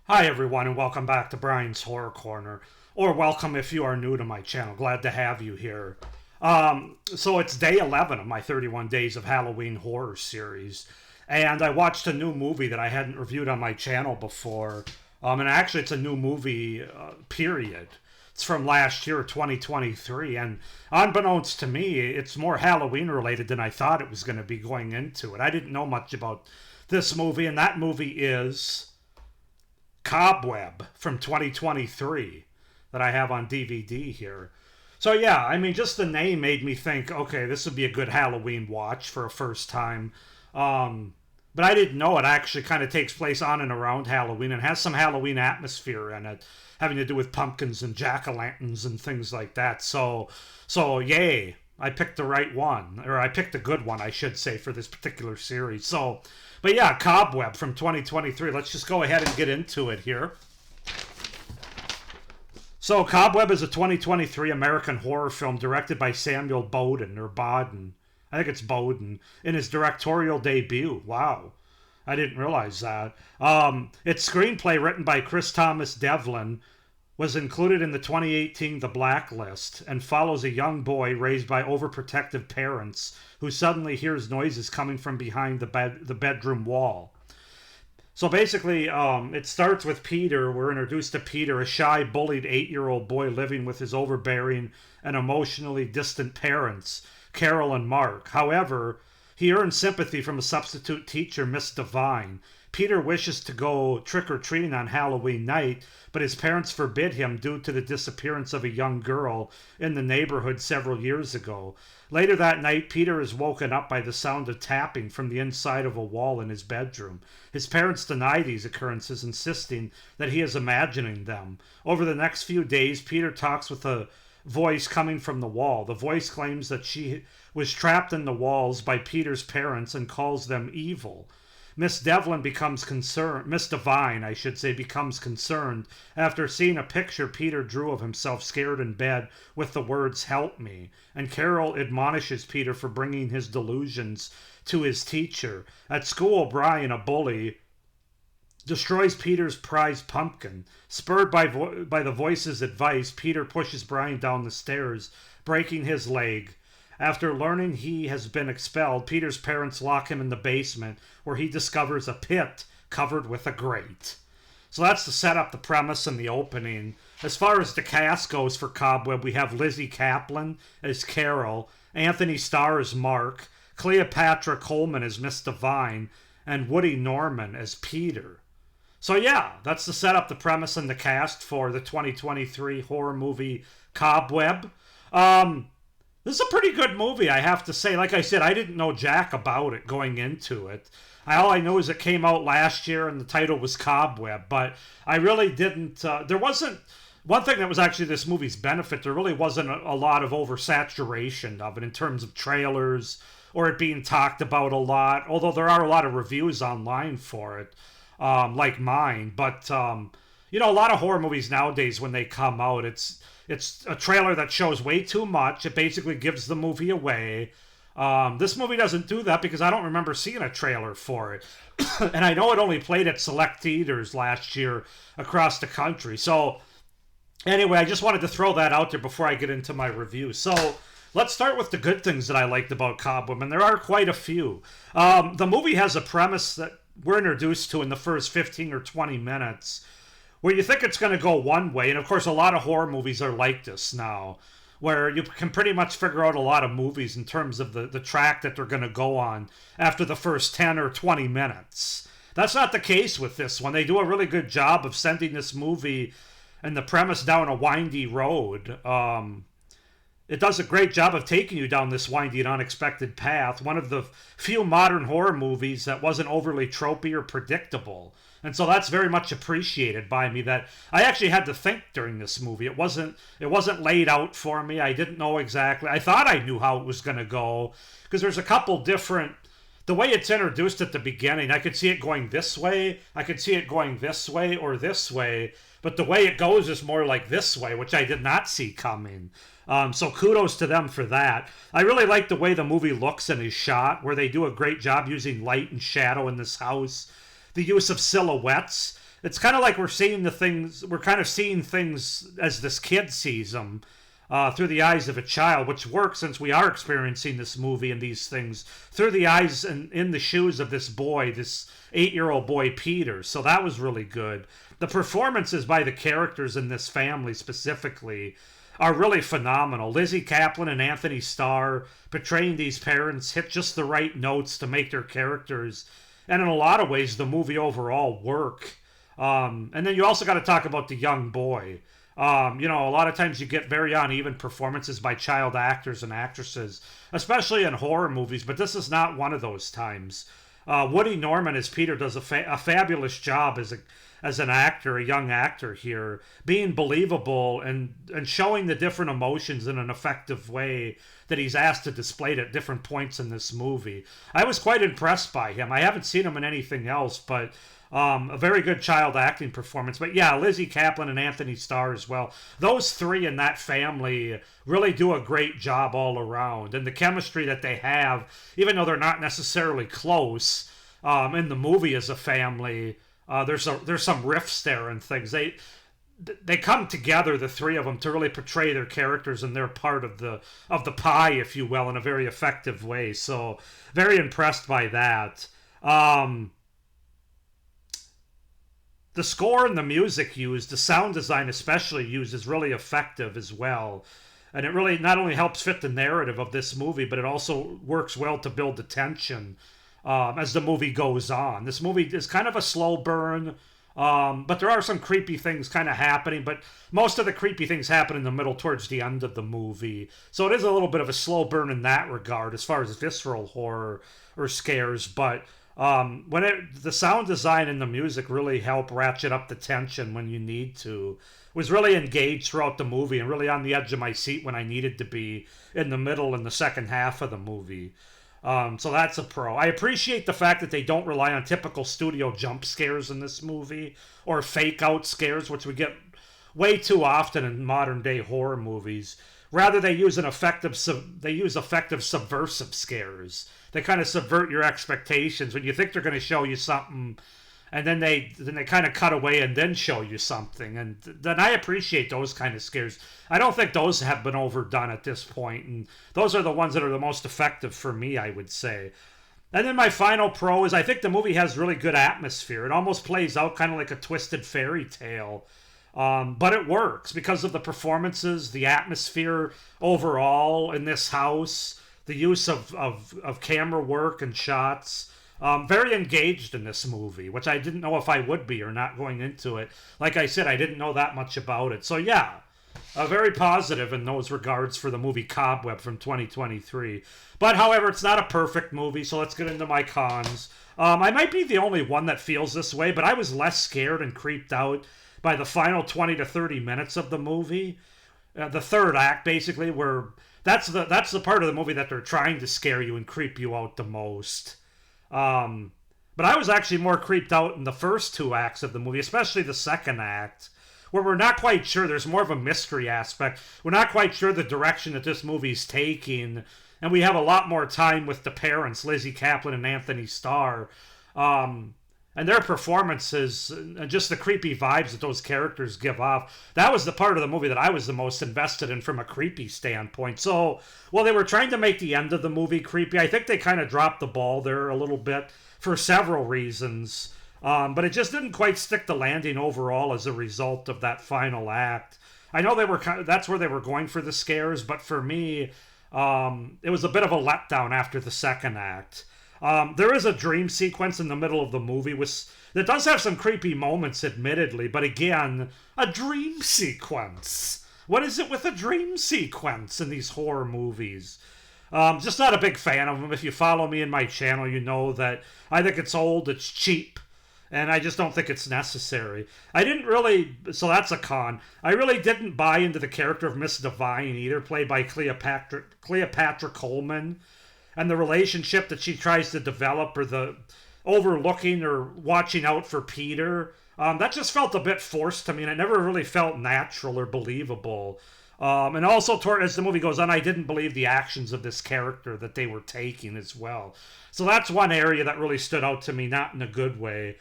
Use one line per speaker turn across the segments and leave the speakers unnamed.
Hi, everyone, and welcome back to Brian's Horror Corner. Or welcome if you are new to my channel. Glad to have you here. So it's day 11 of my 31 Days of Halloween Horror series. And I watched a new movie that I hadn't reviewed on my channel before. And actually, it's a new movie, period. It's from last year, 2023. And unbeknownst to me, it's more Halloween related than I thought it was going to be going into it. I didn't know much about this movie, and that movie is Cobweb from 2023 that I have on DVD here. So yeah, I mean, just the name made me think, okay, this would be a good Halloween watch for a first time. But I didn't know it actually kind of takes place on and around Halloween and has some Halloween atmosphere in it, having to do with pumpkins and jack-o'-lanterns and things like that. So yay, I picked the right one, or I picked a good one, I should say, for this particular series. But yeah, Cobweb from 2023. Let's just go ahead and get into it here. So, Cobweb is a 2023 American horror film directed by Samuel Bowden, or Bodden. I think it's Bowden, in his directorial debut. Wow. I didn't realize that. Its screenplay, written by Chris Thomas Devlin, was included in the 2018 The Blacklist and follows a young boy raised by overprotective parents who suddenly hears noises coming from behind the bedroom wall. So basically, it starts with Peter. We're introduced to Peter, a shy, bullied 8-year-old boy living with his overbearing and emotionally distant parents, Carol and Mark. However, he earns sympathy from a substitute teacher, Miss Devine. Peter wishes to go trick-or-treating on Halloween night, but his parents forbid him due to the disappearance of a young girl in the neighborhood several years ago. Later that night, Peter is woken up by the sound of tapping from the inside of a wall in his bedroom. His parents deny these occurrences, insisting that he is imagining them. Over the next few days, Peter talks with a voice coming from the wall. The voice claims that she was trapped in the walls by Peter's parents and calls them evil. Miss Devlin becomes concerned, Miss Devine, I should say, becomes concerned after seeing a picture Peter drew of himself scared in bed with the words, "Help me." And Carol admonishes Peter for bringing his delusions to his teacher. At school, Brian, a bully, destroys Peter's prized pumpkin. Spurred by the voice's advice, Peter pushes Brian down the stairs, breaking his leg. After learning he has been expelled, Peter's parents lock him in the basement, where he discovers a pit covered with a grate. So that's to set up the premise and the opening. As far as the cast goes for Cobweb, we have Lizzie Kaplan as Carol, Anthony Starr as Mark, Cleopatra Coleman as Miss Devine, and Woody Norman as Peter. So yeah, that's to set up the premise and the cast for the 2023 horror movie Cobweb. This is a pretty good movie, I have to say. Like I said, I didn't know jack about it going into it. All I know is it came out last year and the title was Cobweb, but I really didn't. There wasn't. One thing that was actually this movie's benefit, there really wasn't a lot of oversaturation of it in terms of trailers or it being talked about a lot, although there are a lot of reviews online for it, like mine. But, a lot of horror movies nowadays, when they come out, it's a trailer that shows way too much. It basically gives the movie away. This movie doesn't do that because I don't remember seeing a trailer for it. And I know it only played at select theaters last year across the country. So, anyway, I just wanted to throw that out there before I get into my review. So, let's start with the good things that I liked about Cobweb, and there are quite a few. The movie has a premise that we're introduced to in the first 15 or 20 minutes where you think it's going to go one way, and of course a lot of horror movies are like this now, where you can pretty much figure out a lot of movies in terms of the track that they're going to go on after the first 10 or 20 minutes. That's not the case with this one. They do a really good job of sending this movie and the premise down a windy road. It does a great job of taking you down this windy and unexpected path. One of the few modern horror movies that wasn't overly tropey or predictable. And so that's very much appreciated by me, that I actually had to think during this movie. It wasn't laid out for me. I didn't know exactly. I thought I knew how it was going to go because there's a couple different. The way it's introduced at the beginning, I could see it going this way, I could see it going this way or this way, but the way it goes is more like this way, which I did not see coming. So kudos to them for that. I really like the way the movie looks and is shot, where they do a great job using light and shadow in this house. The use of silhouettes it's kind of like we're kind of seeing things as this kid sees them, through the eyes of a child, which works since we are experiencing this movie and these things through the eyes and in the shoes of this boy, this 8-year-old boy, Peter. So that was really good. The performances by the characters in this family specifically are really phenomenal. Lizzie Kaplan and Anthony Starr portraying these parents hit just the right notes to make their characters, and in a lot of ways, the movie overall work. And then you also got to talk about the young boy. A lot of times you get very uneven performances by child actors and actresses, especially in horror movies, but this is not one of those times. Woody Norman as Peter does a fabulous job as an actor, a young actor here, being believable and showing the different emotions in an effective way that he's asked to display at different points in this movie. I was quite impressed by him. I haven't seen him in anything else, but a very good child acting performance. But yeah, Lizzie Kaplan and Anthony Starr as well. Those three in that family really do a great job all around. And the chemistry that they have, even though they're not necessarily close in the movie as a family, there's some riffs there and things. They come together, the three of them, to really portray their characters and their part of the pie, if you will, in a very effective way. So very impressed by that. The score and the music used, the sound design especially used, is really effective as well. And it really not only helps fit the narrative of this movie, but it also works well to build the tension as the movie goes on. This movie is kind of a slow burn, but there are some creepy things kind of happening, but most of the creepy things happen in the middle towards the end of the movie. So it is a little bit of a slow burn in that regard as far as visceral horror or scares, but the sound design and the music really help ratchet up the tension when you need to. Was really engaged throughout the movie and really on the edge of my seat when I needed to be in the middle and the second half of the movie. So that's a pro. I appreciate the fact that they don't rely on typical studio jump scares in this movie or fake out scares, which we get way too often in modern day horror movies. Rather, they use effective subversive scares. They kind of subvert your expectations when you think they're going to show you something, and then they kind of cut away and then show you something. And then I appreciate those kind of scares. I don't think those have been overdone at this point, and those are the ones that are the most effective for me, I would say. And then my final pro is I think the movie has really good atmosphere. It almost plays out kind of like a twisted fairy tale. But it works because of the performances, the atmosphere overall in this house, the use of camera work and shots. Very engaged in this movie, which I didn't know if I would be or not going into it. Like I said, I didn't know that much about it. So yeah, very positive in those regards for the movie Cobweb from 2023. But however, it's not a perfect movie, so let's get into my cons. I might be the only one that feels this way, but I was less scared and creeped out by the final 20 to 30 minutes of the movie. The third act, basically, where that's the part of the movie that they're trying to scare you and creep you out the most. But I was actually more creeped out in the first two acts of the movie, especially the second act, where we're not quite sure. There's more of a mystery aspect. We're not quite sure the direction that this movie's taking, and we have a lot more time with the parents, Lizzie Kaplan and Anthony Starr, and their performances and just the creepy vibes that those characters give off. That was the part of the movie that I was the most invested in from a creepy standpoint. So, while they were trying to make the end of the movie creepy, I think they kind of dropped the ball there a little bit for several reasons. But it just didn't quite stick the landing overall as a result of that final act. I know that's where they were going for the scares, but for me, it was a bit of a letdown after the second act. There is a dream sequence in the middle of the movie that does have some creepy moments, admittedly, but again, a dream sequence. What is it with a dream sequence in these horror movies? Just not a big fan of them. If you follow me in my channel, you know that I think it's old, it's cheap, and I just don't think it's necessary. So that's a con. I really didn't buy into the character of Miss Divine either, played by Cleopatra Coleman, and the relationship that she tries to develop, or the overlooking or watching out for Peter. That just felt a bit forced to me, and it never really felt natural or believable. And also, as the movie goes on, I didn't believe the actions of this character that they were taking as well. So that's one area that really stood out to me, not in a good way.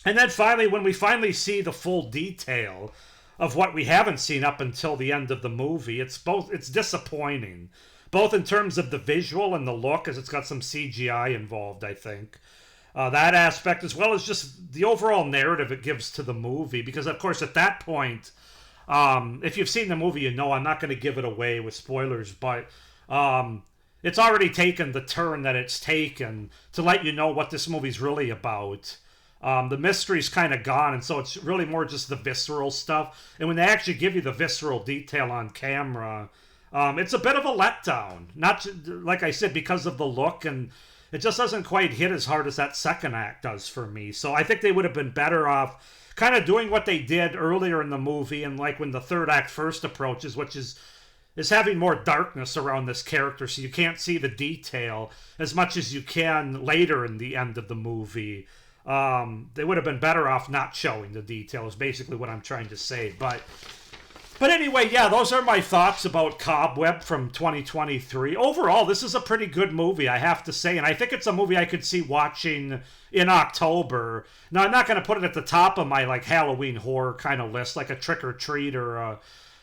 And then finally, when we finally see the full detail of what we haven't seen up until the end of the movie, it's disappointing, both in terms of the visual and the look, as it's got some CGI involved, I think. That aspect, as well as just the overall narrative it gives to the movie. Because, of course, at that point, if you've seen the movie, you know I'm not going to give it away with spoilers, but it's already taken the turn that it's taken to let you know what this movie's really about. The mystery's kind of gone, and so it's really more just the visceral stuff. And when they actually give you the visceral detail on camera, it's a bit of a letdown. Not like I said, because of the look, and it just doesn't quite hit as hard as that second act does for me. So I think they would have been better off kind of doing what they did earlier in the movie, and like when the third act first approaches, which is having more darkness around this character, so you can't see the detail as much as you can later in the end of the movie. They would have been better off not showing the details, basically what I'm trying to say. But anyway, yeah, those are my thoughts about Cobweb from 2023. Overall, this is a pretty good movie, I have to say, and I think it's a movie I could see watching in October. Now, I'm not going to put it at the top of my like Halloween horror kind of list, like a Trick or Treat or a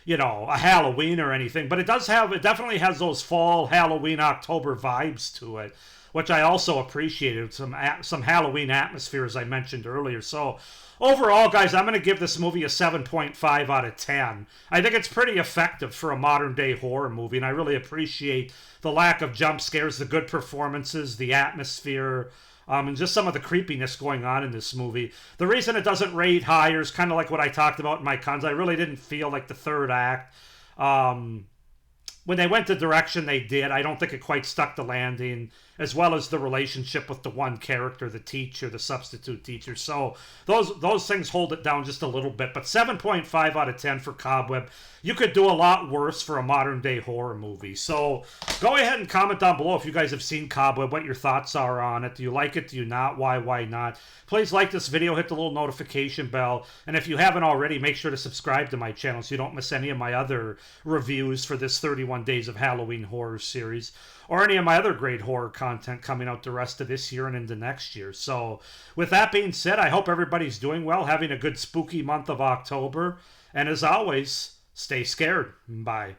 Halloween or anything, but it definitely has those fall Halloween October vibes to it, which I also appreciated. Some Halloween atmosphere, as I mentioned earlier. So overall, guys, I'm going to give this movie a 7.5 out of 10. I think it's pretty effective for a modern-day horror movie, and I really appreciate the lack of jump scares, the good performances, the atmosphere, and just some of the creepiness going on in this movie. The reason it doesn't rate higher is kind of like what I talked about in my cons. I really didn't feel like the third act, when they went the direction they did, I don't think it quite stuck the landing, as well as the relationship with the one character, the teacher, the substitute teacher. So those things hold it down just a little bit. But 7.5 out of 10 for Cobweb. You could do a lot worse for a modern-day horror movie. So go ahead and comment down below if you guys have seen Cobweb, what your thoughts are on it. Do you like it? Do you not? Why not? Please like this video, hit the little notification bell, and if you haven't already, make sure to subscribe to my channel so you don't miss any of my other reviews for this 31 Days of Halloween horror series, or any of my other great horror content coming out the rest of this year and into next year. So with that being said, I hope everybody's doing well, having a good spooky month of October, and as always, stay scared. Bye.